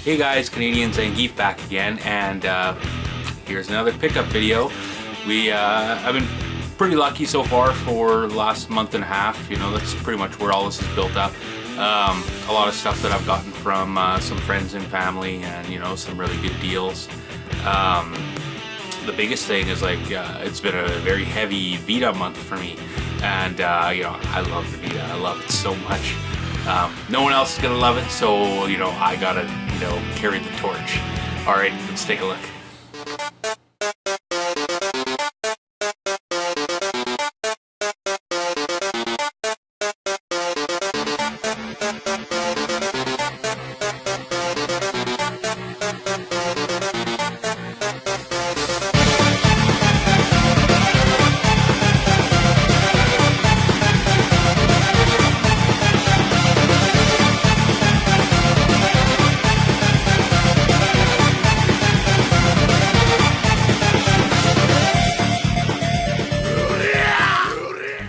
Hey guys, Canadian Zangief back again, and here's another pickup video. I've been pretty lucky so far for the last month and a half. You know, that's pretty much where all this is built up. A lot of stuff that I've gotten from some friends and family, and you know, some really good deals. The biggest thing is it's been a very heavy Vita month for me, and you know, I love the Vita. I love it so much. No one else is gonna love it, so you know, I gotta, you know, carry the torch. All right, let's take a look.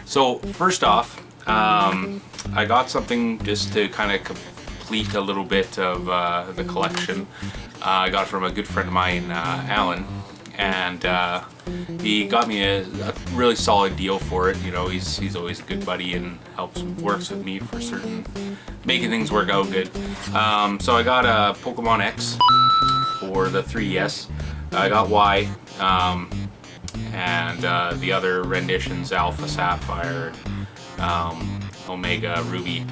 So first off, I got something just to kind of complete a little bit of the collection. I got it from a good friend of mine, Alan, and he got me a really solid deal for it. You know, he's always a good buddy and works with me for making things work out good. So I got a Pokemon X for the 3DS. I got Y. And the other renditions, Alpha Sapphire, Omega Ruby,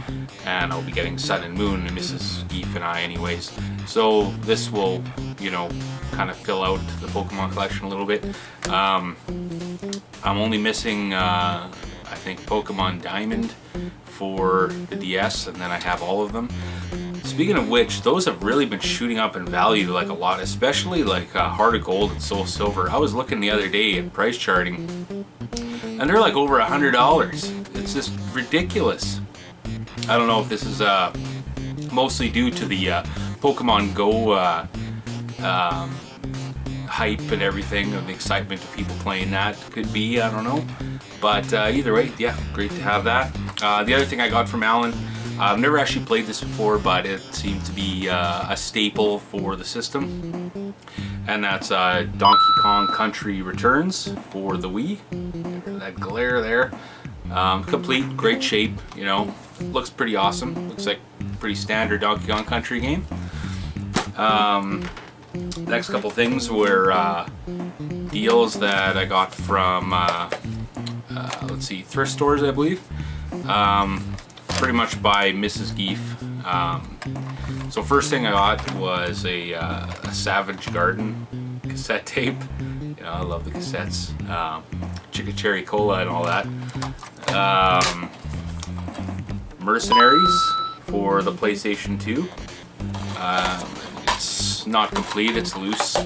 and I'll be getting Sun and Moon, and Mrs. Geef and I anyways. So this will, you know, kind of fill out the Pokemon collection a little bit. I'm only missing, I think, Pokemon Diamond for the DS, and then I have all of them. Speaking of which, those have really been shooting up in value like a lot, especially like Heart of Gold and Soul Silver. I was looking the other day at price charting, and they're like over $100. It's just ridiculous. I don't know if this is mostly due to the Pokemon Go hype and everything, and the excitement of people playing that. Could be, I don't know. But either way, yeah, great to have that. The other thing I got from Alan, I've never actually played this before, but it seemed to be a staple for the system, and that's Donkey Kong Country Returns for the Wii. That glare there. Complete, great shape, you know, looks pretty awesome. Looks like pretty standard Donkey Kong Country game. Next couple things were deals that I got from, let's see, thrift stores, I believe. Pretty much by Mrs. Geef. So first thing I got was a Savage Garden cassette tape. You know, I love the cassettes. Chica Cherry Cola and all that. Mercenaries for the PlayStation 2. It's not complete, it's loose.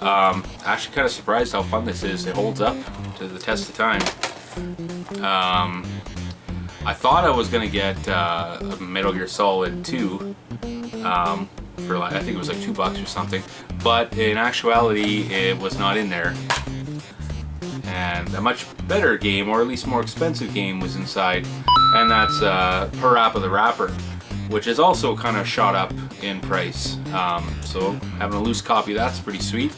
Actually kind of surprised how fun this is. It holds up to the test of time. I thought I was gonna get a Metal Gear Solid 2 for like, I think it was like $2 or something, but in actuality it was not in there. And a much better game, or at least more expensive game, was inside, and that's Parappa the Rapper, which is also kind of shot up in price. So having a loose copy, that's pretty sweet.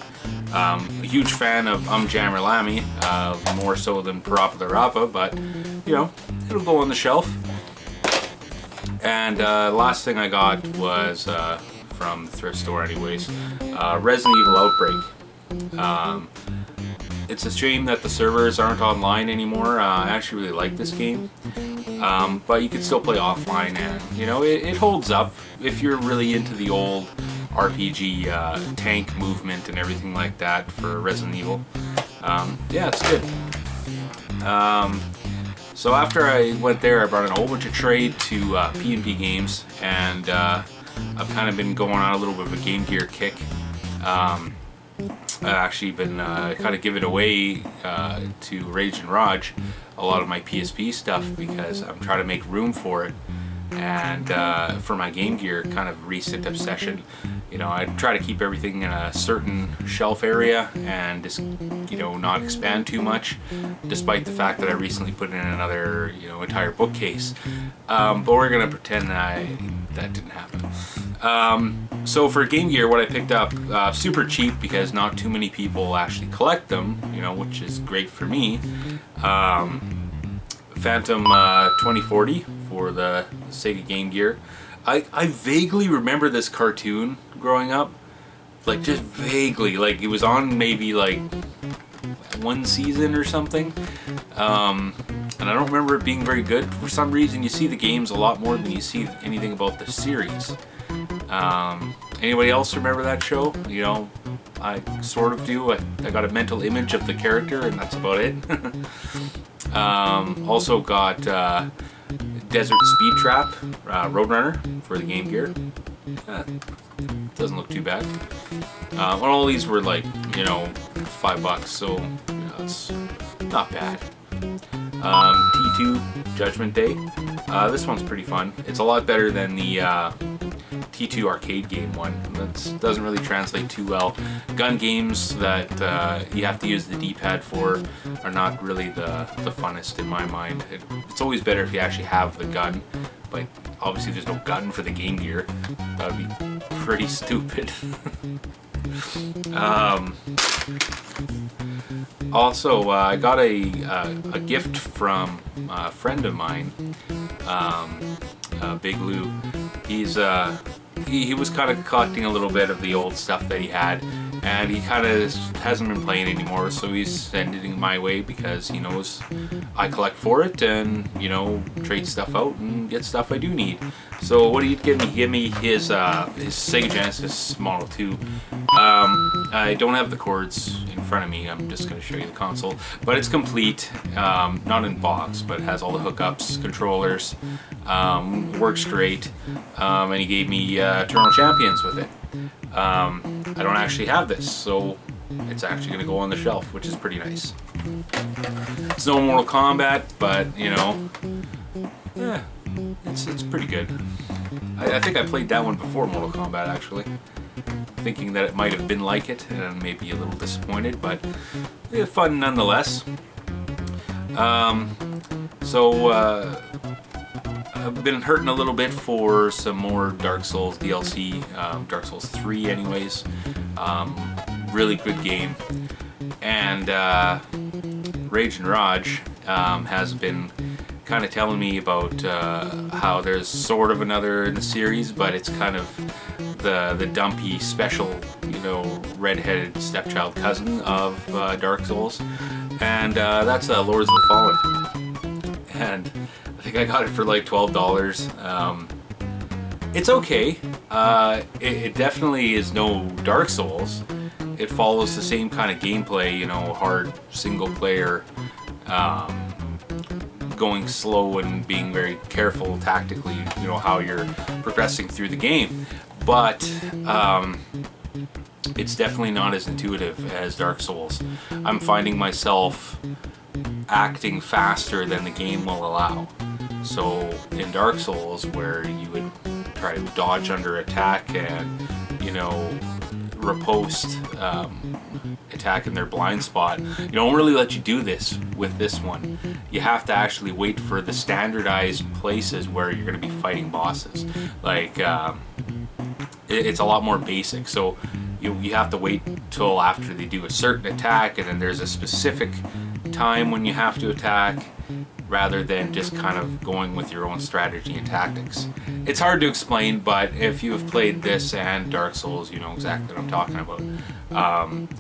A huge fan of Jammer Lammy, more so than Parappa the Rapper, but you know, it'll go on the shelf. And last thing I got was from the thrift store anyways, Resident Evil Outbreak. It's a shame that the servers aren't online anymore. I actually really like this game, but you can still play offline, and you know, it holds up if you're really into the old RPG tank movement and everything like that for Resident Evil. Yeah, it's good. So after I went there, I brought in a whole bunch of trade to P&P Games, and I've kind of been going on a little bit of a Game Gear kick. I've actually been kind of giving away to Rage and Raj a lot of my PSP stuff because I'm trying to make room for it. And for my Game Gear kind of recent obsession, you know, I try to keep everything in a certain shelf area and just, you know, not expand too much, despite the fact that I recently put in another, you know, entire bookcase. But we're gonna pretend that didn't happen. So for Game Gear, what I picked up, super cheap because not too many people actually collect them, you know, which is great for me. Phantom 2040 for the Sega Game Gear. I vaguely remember this cartoon growing up, like just vaguely, like it was on maybe like one season or something, and I don't remember it being very good. For some reason you see the games a lot more than you see anything about the series. Anybody else remember that show? You know, I sort of do. I got a mental image of the character and that's about it. Also got Desert Speed Trap Roadrunner for the Game Gear. Doesn't look too bad. All these were like, you know, $5, so you know, it's not bad. T2 Judgement Day. This one's pretty fun. It's a lot better than the T2 arcade game one. That doesn't really translate too well. Gun games that you have to use the D-pad for are not really the funnest in my mind. It's always better if you actually have the gun, but obviously there's no gun for the Game Gear. That would be pretty stupid. Also, I got a gift from a friend of mine, Big Lou. He was kind of collecting a little bit of the old stuff that he had, and he kind of hasn't been playing anymore, so he's sending it my way because he knows I collect for it and, you know, trade stuff out and get stuff I do need. So what did he give me? He gave me his Sega Genesis Model 2. I don't have the cords in front of me. I'm just going to show you the console, but it's complete, not in box, but it has all the hookups, controllers, works great, and he gave me Eternal Champions with it. I don't actually have this, so it's actually going to go on the shelf, which is pretty nice. It's no Mortal Kombat, but you know, yeah, it's pretty good. I think I played that one before Mortal Kombat, actually, thinking that it might have been like it, and maybe a little disappointed, but yeah, fun nonetheless. I've been hurting a little bit for some more Dark Souls DLC, Dark Souls 3 anyways. Really good game. And Rage and Raj has been kind of telling me about how there's sort of another in the series, but it's kind of the dumpy special, you know, redheaded stepchild cousin of Dark Souls. And that's Lords of the Fallen. And I think I got it for like $12. It's okay. It definitely is no Dark Souls. It follows the same kind of gameplay, you know, hard single player, going slow and being very careful tactically, you know, how you're progressing through the game. But it's definitely not as intuitive as Dark Souls. I'm finding myself acting faster than the game will allow. So in Dark Souls, where you would try to dodge under attack and, you know, riposte attack in their blind spot, you don't really let you do this with this one. You have to actually wait for the standardized places where you're going to be fighting bosses. Like it's a lot more basic, so you have to wait till after they do a certain attack, and then there's a specific time when you have to attack, rather than just kind of going with your own strategy and tactics. It's hard to explain, but if you have played this and Dark Souls, you know exactly what I'm talking about.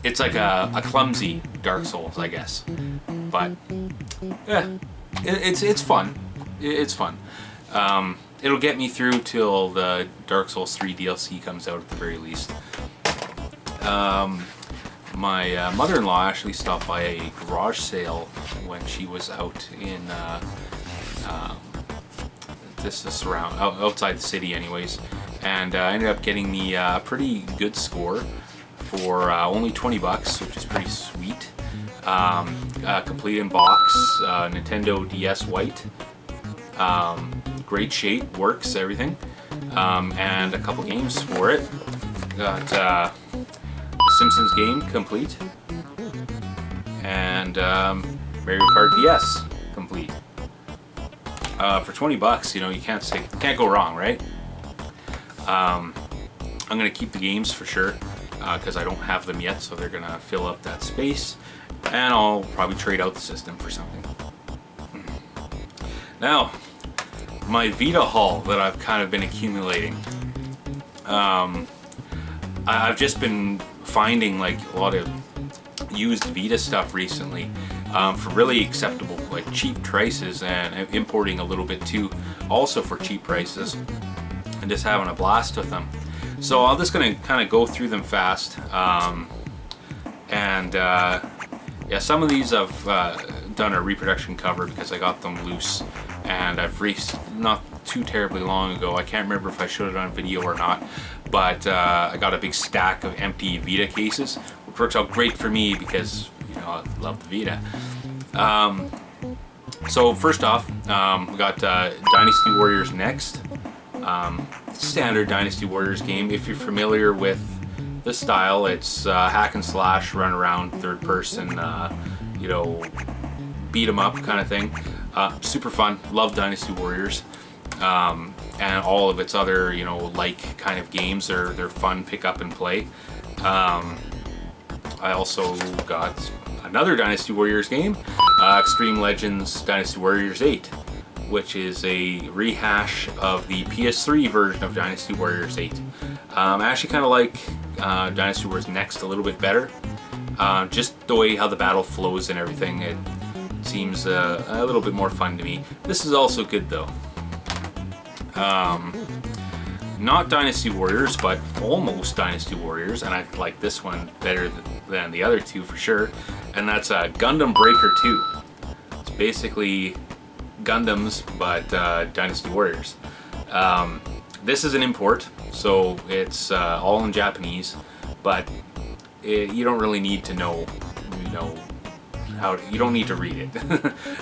It's like a clumsy Dark Souls, I guess. But yeah, it's fun. It's fun. It'll get me through till the Dark Souls 3 DLC comes out at the very least. My mother-in-law actually stopped by a garage sale when she was out in outside the city anyways, and I ended up getting me a pretty good score for only $20, which is pretty sweet. Complete in box, Nintendo DS White, great shape, works, everything. And a couple games for it. Got the Simpsons game complete, and Mario Kart DS complete. For 20 bucks, you know, you can't go wrong, right? I'm gonna keep the games for sure, because I don't have them yet, so they're gonna fill up that space, and I'll probably trade out the system for something. Now, my Vita haul that I've kind of been accumulating. I've just been finding like a lot of used Vita stuff recently, for really acceptable, like cheap prices, and importing a little bit too, also for cheap prices, and just having a blast with them. So I'm just gonna kind of go through them fast, yeah, some of these I've done a reproduction cover because I got them loose, and I've not too terribly long ago. I can't remember if I showed it on video or not, but I got a big stack of empty Vita cases, which works out great for me because, you know, I love the Vita. So first off, we got Dynasty Warriors next. Standard Dynasty Warriors game. If you're familiar with the style, it's hack and slash, run around, third person, you know, beat 'em up kind of thing. Super fun. Love Dynasty Warriors. And all of its other, you know, like kind of games. They're fun, pick up and play. I also got another Dynasty Warriors game, Xtreme Legends Dynasty Warriors 8, which is a rehash of the PS3 version of Dynasty Warriors 8. I actually kind of like Dynasty Warriors Next a little bit better. Just the way how the battle flows and everything, it seems a little bit more fun to me. This is also good though. Not Dynasty Warriors, but almost Dynasty Warriors, and I like this one better than the other two for sure, and that's Gundam Breaker 2. It's basically Gundams, but Dynasty Warriors. This is an import, so it's all in Japanese, but you don't really need to know, you know, you don't need to read it.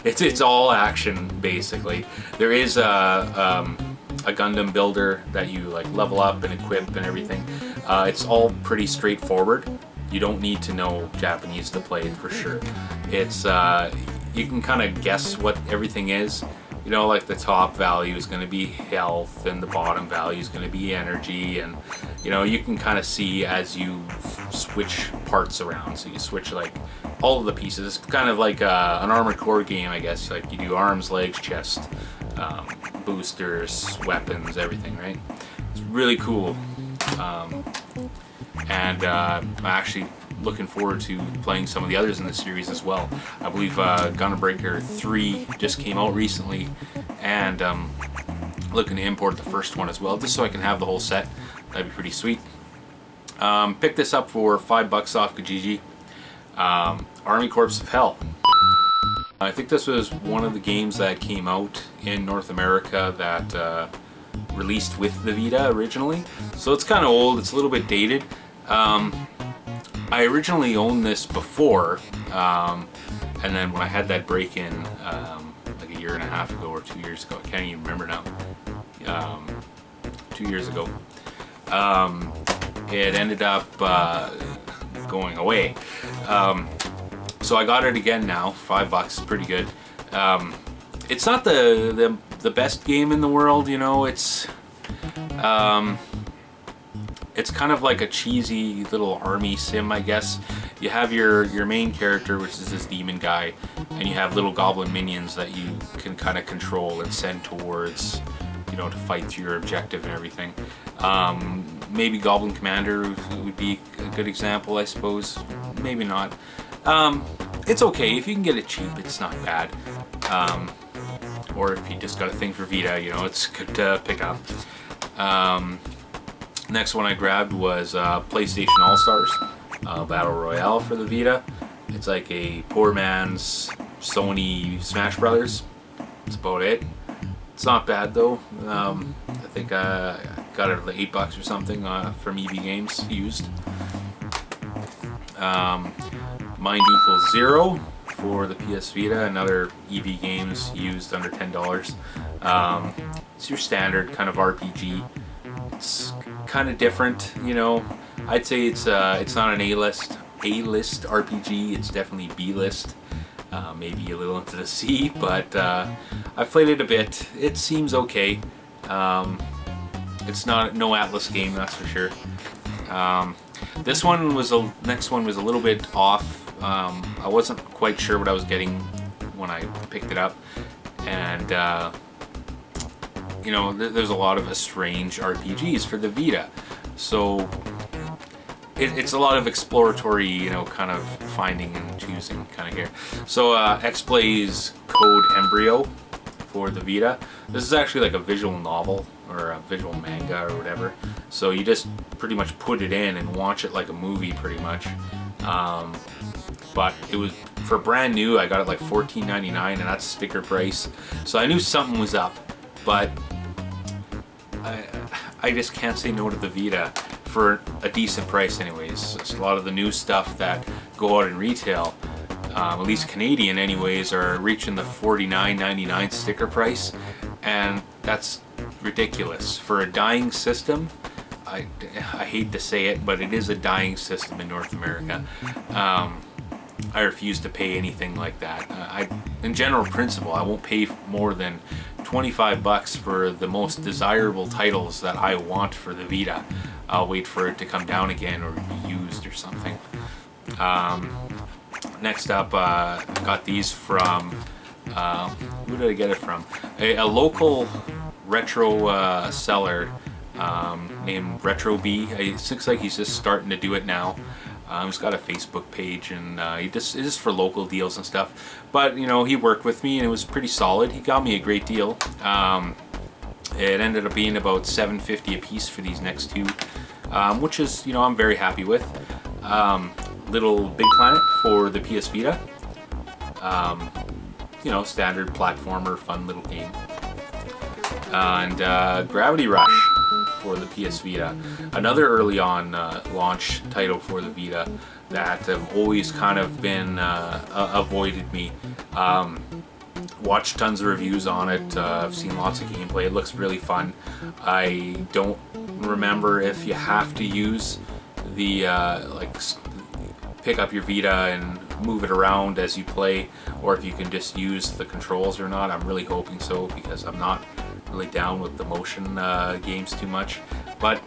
it's all action basically. There is a Gundam builder that you like level up and equip and everything. It's all pretty straightforward. You don't need to know Japanese to play it for sure. It's you can kind of guess what everything is. You know, like the top value is going to be health, and the bottom value is going to be energy, and you know, you can kind of see as you switch parts around. So you switch like all of the pieces. It's kind of like an Armored Core game, I guess. Like you do arms, legs, chest, boosters, weapons, everything, right? It's really cool. And I'm actually looking forward to playing some of the others in the series as well. I believe Gundam Breaker 3 just came out recently, and looking to import the first one as well, just so I can have the whole set. That'd be pretty sweet. Picked this up for $5 off Kijiji. Army Corps of Hell. I think this was one of the games that came out in North America that released with the Vita originally. So it's kind of old, it's a little bit dated. I originally owned this before, and then when I had that break-in like a year and a half ago or 2 years ago, I can't even remember now, 2 years ago, it ended up going away. So I got it again now, $5, pretty good. It's not the best game in the world, you know. It's kind of like a cheesy little army sim, I guess. You have your main character, which is this demon guy, and you have little goblin minions that you can kind of control and send towards, you know, to fight through your objective and everything. Maybe Goblin Commander would be a good example, I suppose. Maybe not. It's okay. If you can get it cheap, it's not bad. Or if you just got a thing for Vita, you know, it's good to pick up. Next one I grabbed was PlayStation All-Stars Battle Royale for the Vita. It's like a poor man's Sony Smash Brothers. That's about it. It's not bad though. I think I got it for like $8 or something from EB Games used. Mind Equals Zero for the PS Vita, another EB Games used under $10. It's your standard kind of RPG. It's kind of different, you know. I'd say it's not an A-list RPG. It's definitely B-list. Maybe a little into the C, but I've played it a bit. It seems okay. It's not no Atlas game, that's for sure. This one was next one was a little bit off. I wasn't quite sure what I was getting when I picked it up, and you know, there's a lot of strange RPGs for the Vita, so it's a lot of exploratory, you know, kind of finding and choosing kind of here. So Xplay's code Embryo for the Vita. This is actually like a visual novel or a visual manga or whatever. So you just pretty much put it in and watch it like a movie pretty much. But it was, for brand new, I got it like $14.99, and that's sticker price. So I knew something was up, but I just can't say no to the Vita for a decent price anyways. It's a lot of the new stuff that go out in retail, at least Canadian anyways, are reaching the $49.99 sticker price, and that's ridiculous. For a dying system, I hate to say it, but it is a dying system in North America. I refuse to pay anything like that. In general principle, I won't pay more than $25 for the most desirable titles that I want for the Vita. I'll wait for it to come down again or be used or something. Next up, got these from, who did I get it from? A local retro seller named Retro B. It looks like he's just starting to do it now. He's got a Facebook page, and it's just for local deals and stuff. But you know, he worked with me, and it was pretty solid. He got me a great deal. It ended up being about $7.50 a piece for these next two, which is, you know, I'm very happy with. Little Big Planet for the PS Vita. You know, standard platformer, fun little game. And Gravity Rush for the PS Vita, another early on launch title for the Vita that have always kind of been avoided me. Watched tons of reviews on it. I've seen lots of gameplay. It looks really fun. I don't remember if you have to use the pick up your Vita and move it around as you play, or if you can just use the controls or not. I'm really hoping so, because I'm not really down with the motion games too much, but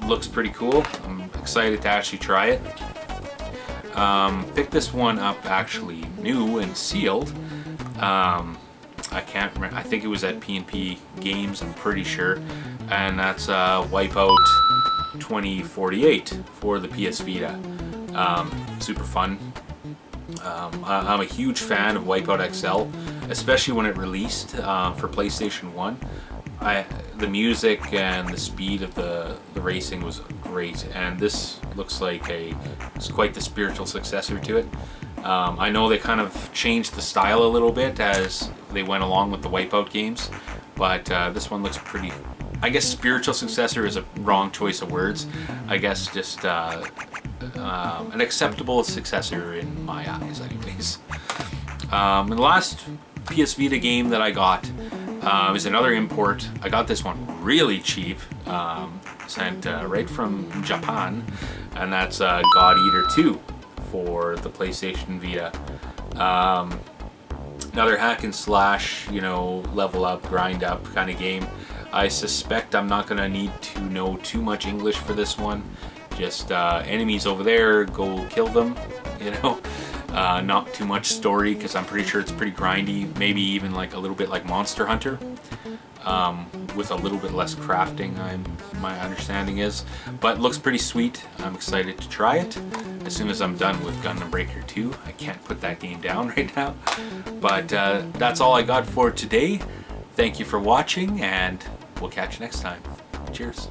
looks pretty cool. I'm excited to actually try it. Picked this one up actually new and sealed. I can't remember, I think it was at P&P Games, I'm pretty sure, and that's Wipeout 2048 for the PS Vita. Super fun. I'm a huge fan of Wipeout XL, especially when it released for PlayStation 1. The music and the speed of the racing was great, and this looks like it's quite the spiritual successor to it. I know they kind of changed the style a little bit as they went along with the Wipeout games, but this one looks pretty, I guess spiritual successor is a wrong choice of words. I guess just an acceptable successor in my eyes anyways. And the last PS Vita game that I got is another import. I got this one really cheap, sent right from Japan, and that's God Eater 2 for the PlayStation Vita. Another hack and slash, you know, level up, grind up kind of game. I suspect I'm not gonna need to know too much English for this one. Just enemies over there, go kill them, you know. Not too much story, because I'm pretty sure it's pretty grindy, maybe even like a little bit like Monster Hunter, with a little bit less crafting, my understanding is. But looks pretty sweet. I'm excited to try it as soon as I'm done with Gundam Breaker 2. I can't put that game down right now. But that's all I got for today. Thank you for watching, and we'll catch you next time. Cheers.